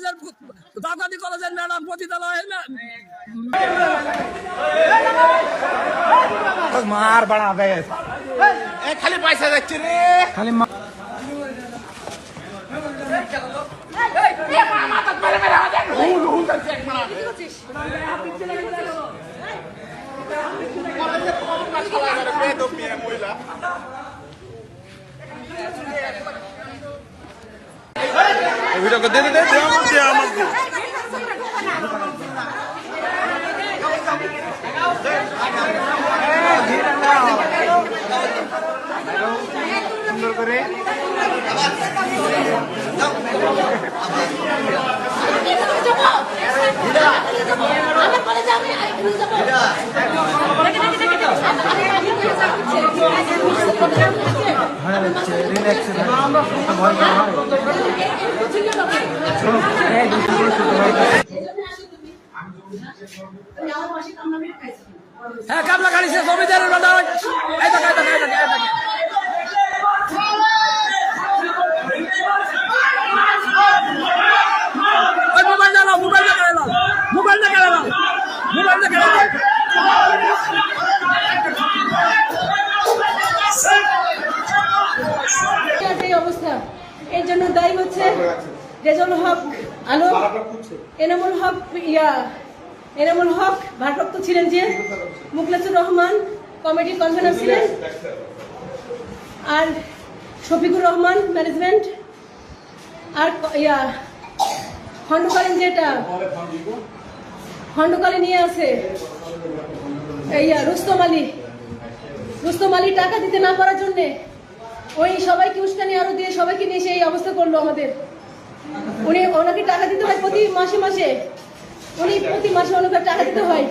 কলেজের দাদাদি কলেজের ম্যাডাম পতিতালয় मार बड़ा खाली पैसा যাচ্ছে রে খালি ভিডিও করে দে দে সুন্দর করে হ্যাঁ কামলা গাড়িছে জমিদারের অবস্থা এর জন্য দায়ী হচ্ছে রেজাউল হক আলম, এনামুল হক ভারপ্রাপ্ত ছিলেন, যে মুখলেসুর রহমান কমিটির কনভেনর ছিলেন, আর শফিকুর রহমান ম্যানেজমেন্ট, আর খণ্ডকালীন যেটা খণ্ডকালী নিয়ে আছে রুস্তম আলী টাকা দিতে না পারার জন্যে ওই সবাইকে উস্কানি আরো দিয়ে সবাইকে নিয়ে সেই অবস্থা করলো আমাদের। ওনাকে টাকা দিতে হয় প্রতি মাসে, ওনাকে টাকা দিতে হয়।